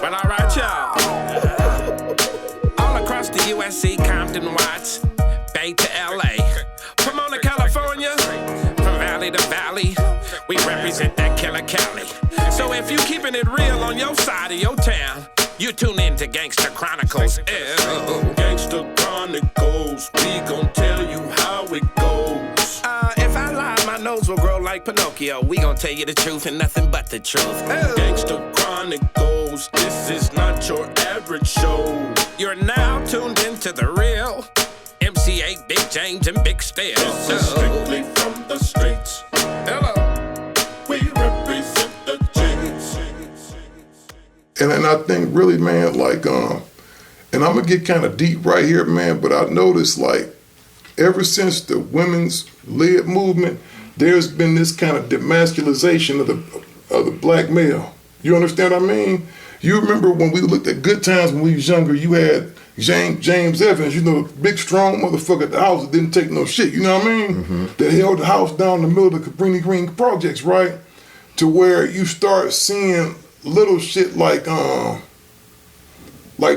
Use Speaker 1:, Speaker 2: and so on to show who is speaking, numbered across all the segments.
Speaker 1: Well, all right, y'all. All across the USC, Compton, Watts, Bay to LA, Pomona, California, from valley to valley, we represent that killer Cali. So if you keeping it real on your side of your town, you tune in to Gangsta Chronicles. Ew.
Speaker 2: Gangsta Chronicles, we gon' tell you how it goes.
Speaker 1: If I lie, my nose will grow like Pinocchio. We gon' tell you the truth and nothing but the truth. Ew.
Speaker 2: Gangsta Chronicles, this is not your average show.
Speaker 1: You're now tuned into the real MC8, Big James, and Big Steel.
Speaker 2: This is strictly from the streets.
Speaker 1: Hello.
Speaker 2: We represent the James.
Speaker 3: And I think really, man, like, and I'm gonna get kind of deep right here, man, but I noticed, like, ever since the women's led movement, there's been this kind of demasculinization of the black male. You understand what I mean? You remember when we looked at Good Times when we was younger, you had James Evans, you know, big strong motherfucker at the house that didn't take no shit, you know what I mean? Mm-hmm. That held the house down in the middle of the Cabrini Green projects, right? To where you start seeing little shit like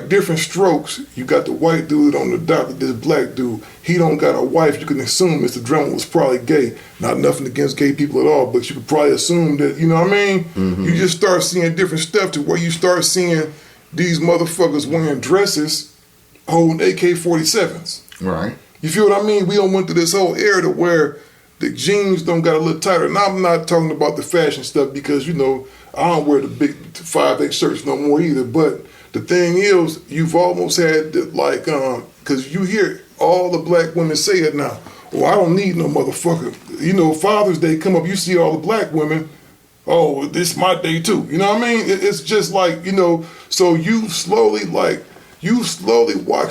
Speaker 3: different strokes. You got the white dude on the dock with this black dude. He don't got a wife. You can assume Mr. Drummond was probably gay. Not nothing against gay people at all, but you could probably assume that, you know what I mean? Mm-hmm. You just start seeing different stuff to where you start seeing these motherfuckers wearing dresses holding AK-47s.
Speaker 4: Right.
Speaker 3: You feel what I mean? We don't went through this whole era to where the jeans don't got a little tighter. And I'm not talking about the fashion stuff because, you know, I don't wear the big 5X shirts no more either. But the thing is, you've almost had, like, because you hear all the black women say it now. Oh, I don't need no motherfucker. You know, Father's Day come up, you see all the black women, oh, this is my day too. You know what I mean? It's just like, you know, so you slowly watch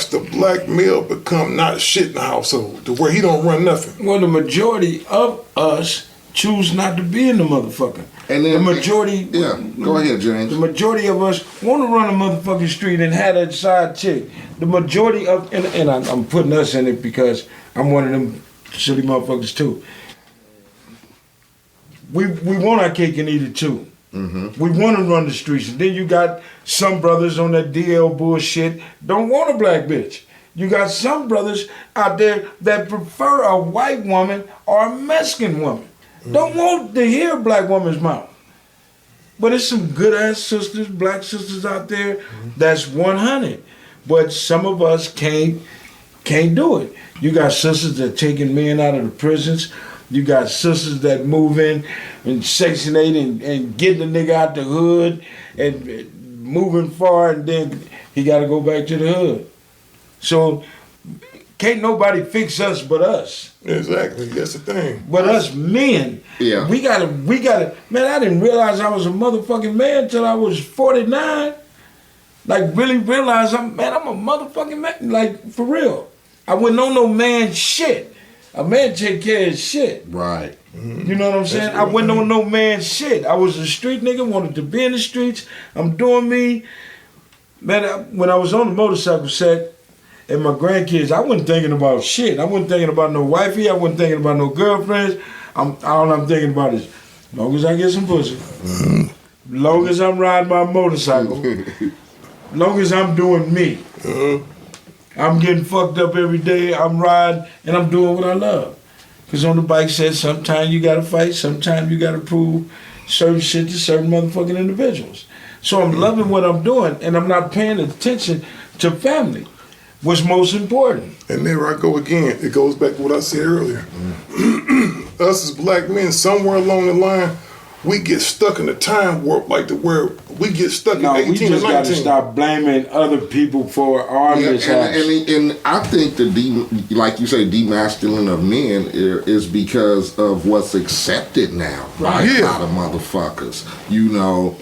Speaker 3: the black male become not shit in the household to where he don't run nothing.
Speaker 5: Well, the majority of us choose not to be in the motherfucker.
Speaker 4: And then,
Speaker 5: the majority...
Speaker 4: Yeah, go ahead, James.
Speaker 5: The majority of us want to run a motherfucking street and have that side chick. The majority of... And I'm putting us in it because I'm one of them silly motherfuckers too. We want our cake and eat it too. Mm-hmm. We want to run the streets. And then you got some brothers on that DL bullshit don't want a black bitch. You got some brothers out there that prefer a white woman or a Mexican woman. Mm-hmm. Don't want to hear a black woman's mouth. But there's some good ass sisters, black sisters out there that's 100. But some of us can't do it. You got sisters that taking men out of the prisons. You got sisters that move in and Section 8 and getting the nigga out the hood and moving far, and then he got to go back to the hood. So can't nobody fix us but us.
Speaker 3: Exactly, that's the thing.
Speaker 5: But us men,
Speaker 4: yeah,
Speaker 5: we gotta. Man, I didn't realize I was a motherfucking man until I was 49. Like really realize I'm a motherfucking man. Like for real, I wouldn't know no man shit. A man take care of his shit.
Speaker 4: Right.
Speaker 5: Mm-hmm. You know what I'm saying? I wouldn't know no man shit. I was a street nigga, wanted to be in the streets. I'm doing me. Man, when I was on the motorcycle set and my grandkids, I wasn't thinking about shit. I wasn't thinking about no wifey. I wasn't thinking about no girlfriends. All I'm thinking about is, as long as I get some pussy, as long as I'm riding my motorcycle, as long as I'm doing me. I'm getting fucked up every day. I'm riding and I'm doing what I love. Because on the bike says sometimes you gotta fight, sometimes you gotta prove certain shit to certain motherfucking individuals. So I'm loving what I'm doing and I'm not paying attention to family. What's most important.
Speaker 3: And there I go again. It goes back to what I said earlier. Us as black men, somewhere along the line, we get stuck in a time warp like to where we get stuck in 18 and 19.
Speaker 5: We just got to stop blaming other people for our mishaps.
Speaker 4: And I think like you say, demasculine of men is because of what's accepted now. Right. A lot of motherfuckers. You know,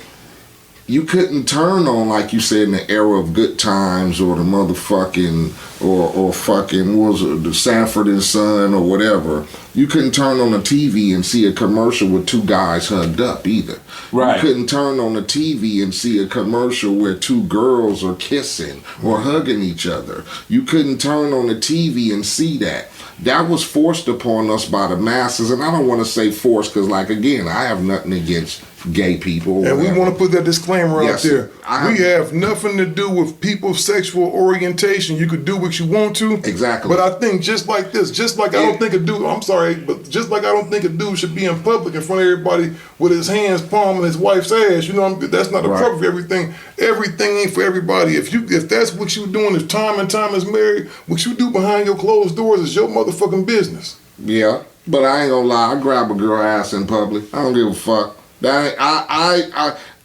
Speaker 4: you couldn't turn on, like you said, in the era of Good Times or the motherfucking, or fucking, what was it, the Sanford and Son or whatever. You couldn't turn on the TV and see a commercial with two guys hugged up either. Right. You couldn't turn on the TV and see a commercial where two girls are kissing or hugging each other. You couldn't turn on the TV and see that. That was forced upon us by the masses, and I don't want to say forced because, like, again, I have nothing against gay people.
Speaker 3: And we want to put that disclaimer
Speaker 4: Yes,
Speaker 3: out there.
Speaker 4: I-
Speaker 3: We have nothing to do with people's sexual orientation. You could do what you want to.
Speaker 4: Exactly.
Speaker 3: But I think just like this, just like I don't think a dude, I'm sorry, but just like I don't think a dude should be in public in front of everybody with his hands palming his wife's ass. You know, that's not appropriate for everything. Everything ain't for everybody. If that's what you doing, if time and time is married, what you do behind your closed doors is your motherfucking business.
Speaker 4: Yeah, but I ain't gonna lie. I grab a girl ass in public. I don't give a fuck.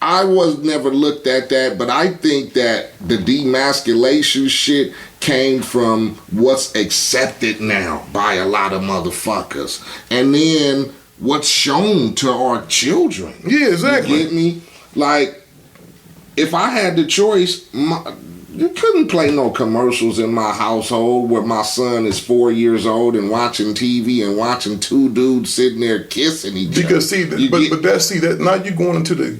Speaker 4: I was never looked at that, but I think that the demasculation shit came from what's accepted now by a lot of motherfuckers, and then what's shown to our children.
Speaker 3: Yeah, exactly.
Speaker 4: You get me? Like, if I had the choice, you couldn't play no commercials in my household where my son is 4 years old and watching TV and watching two dudes sitting there kissing each other.
Speaker 3: Because that now you're going into the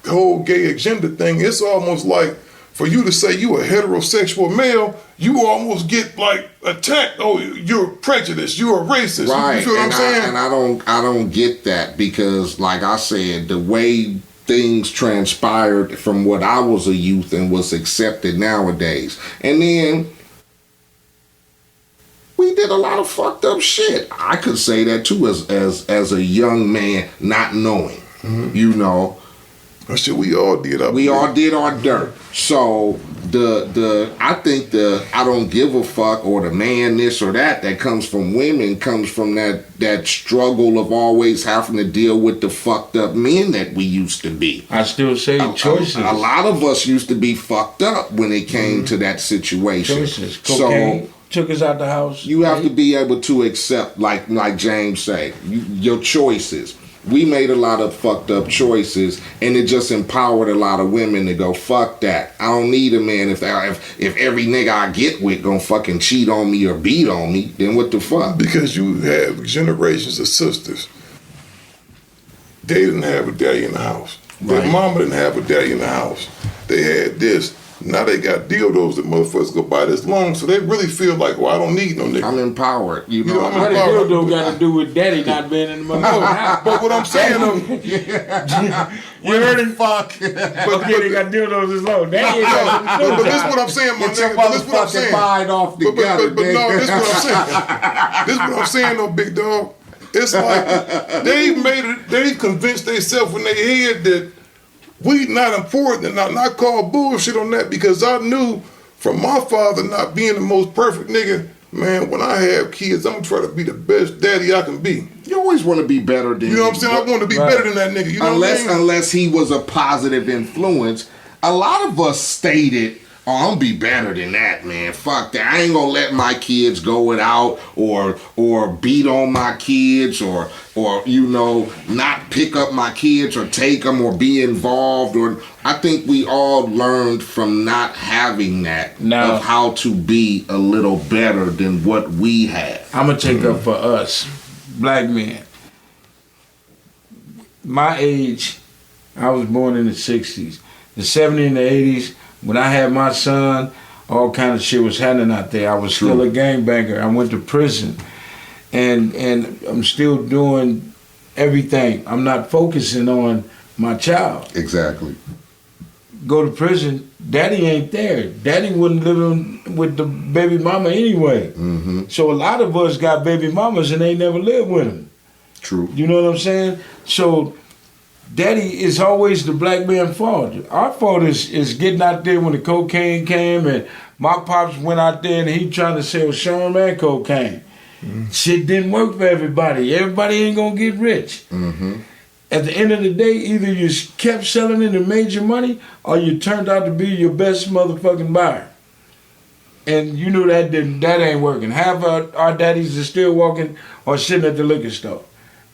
Speaker 3: whole gay agenda thing. It's almost like for you to say you a heterosexual male, you almost get like attacked. Oh, you're prejudiced. You're a racist.
Speaker 4: Right.
Speaker 3: You feel what I'm saying?
Speaker 4: And I don't get that because, like I said, the way things transpired from what I was a youth and what's accepted nowadays. And then we did a lot of fucked up shit. I could say that too as a young man not knowing. You know.
Speaker 3: That shit we all did up.
Speaker 4: We all did our dirt. So I think I don't give a fuck or the man this or that comes from women comes from that struggle of always having to deal with the fucked up men that we used to be.
Speaker 5: I still say choices.
Speaker 4: A lot of us used to be fucked up when it came to that situation.
Speaker 5: Choices. Cocaine took us out the house.
Speaker 4: You have to be able to accept, like James say, your choices. We made a lot of fucked up choices, and it just empowered a lot of women to go, fuck that. I don't need a man if every nigga I get with gonna fucking cheat on me or beat on me, then what the fuck?
Speaker 3: Because you have generations of sisters. They didn't have a daddy in the house. Their mama didn't have a daddy in the house. They had this. Now they got dildos that motherfuckers go buy this long, so they really feel like, well, I don't need no nigga.
Speaker 4: I'm empowered. You know
Speaker 3: I'm
Speaker 5: What
Speaker 3: empowered.
Speaker 5: the dildo got to do with daddy not being in the motherfucker?
Speaker 3: But what I'm saying, though,
Speaker 5: You heard him? Fuck. Okay, they got dildos as low. Daddy ain't got
Speaker 3: but this is what I'm saying, my
Speaker 4: Get your
Speaker 3: nigga. But this is what I'm
Speaker 4: motherfucking
Speaker 3: saying.
Speaker 4: mind off the
Speaker 3: But
Speaker 4: gutter,
Speaker 3: no,
Speaker 4: nigga.
Speaker 3: this is what I'm saying. This is what I'm saying, though, big dog. It's like they convinced themselves in their head that we not important and not call bullshit on that, because I knew from my father not being the most perfect nigga, man, when I have kids, I'm gonna try to be the best daddy I can be.
Speaker 4: You always want to be better than
Speaker 3: You know what I'm saying? I want to be better than that nigga. You know what I mean?
Speaker 4: Unless he was a positive influence. A lot of us stated, oh, I'm gonna be better than that, man. Fuck that. I ain't gonna let my kids go without or beat on my kids or you know, not pick up my kids or take them or be involved. Or I think we all learned from not having that of how to be a little better than what we had.
Speaker 5: I'm gonna take up for us, black men. My age, I was born in the 60s. The 70s and the 80s, when I had my son, all kind of shit was happening out there. I was still a gangbanger. I went to prison. And I'm still doing everything. I'm not focusing on my child.
Speaker 4: Exactly.
Speaker 5: Go to prison, daddy ain't there. Daddy wasn't living with the baby mama anyway.
Speaker 4: Mm-hmm.
Speaker 5: So a lot of us got baby mamas and they never lived with them.
Speaker 4: True.
Speaker 5: You know what I'm saying? So daddy is always the black man's fault. Our fault is getting out there when the cocaine came and my pops went out there and he trying to sell Sherm and cocaine. Mm-hmm. Shit didn't work for everybody. Everybody ain't gonna get rich.
Speaker 4: Mm-hmm.
Speaker 5: At the end of the day, either you kept selling it and made your money, or you turned out to be your best motherfucking buyer. And you knew that ain't working. Half our daddies are still walking or sitting at the liquor store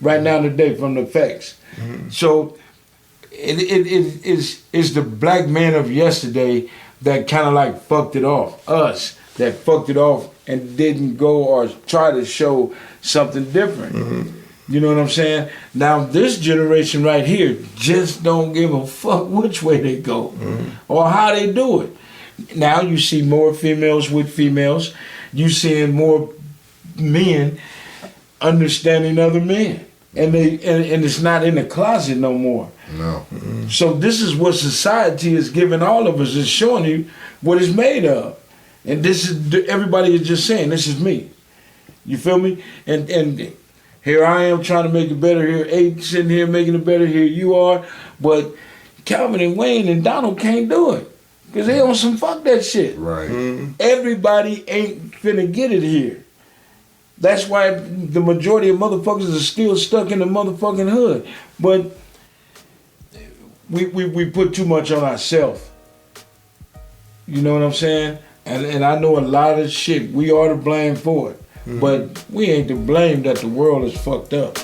Speaker 5: right now today from the facts. Mm-hmm. So it's the black man of yesterday that kind of like fucked it off. Us that fucked it off and didn't go or try to show something different. Mm-hmm. You know what I'm saying? Now this generation right here just don't give a fuck which way they go or how they do it. Now you see more females with females. You seeing more men understanding other men. and it's not in the closet no more.
Speaker 4: No.
Speaker 5: So this is what society is giving all of us. It's showing you what it's made of, and this is everybody is just saying this is me. You feel me? And here I am trying to make it better. Here, Abe sitting here making it better. Here you are, but Calvin and Wayne and Donald can't do it because they on some fuck that shit.
Speaker 4: Right.
Speaker 5: Everybody ain't finna get it here. That's why the majority of motherfuckers are still stuck in the motherfucking hood. But we put too much on ourselves. You know what I'm saying? And I know a lot of shit. We are to blame for it. But we ain't to blame that the world is fucked up.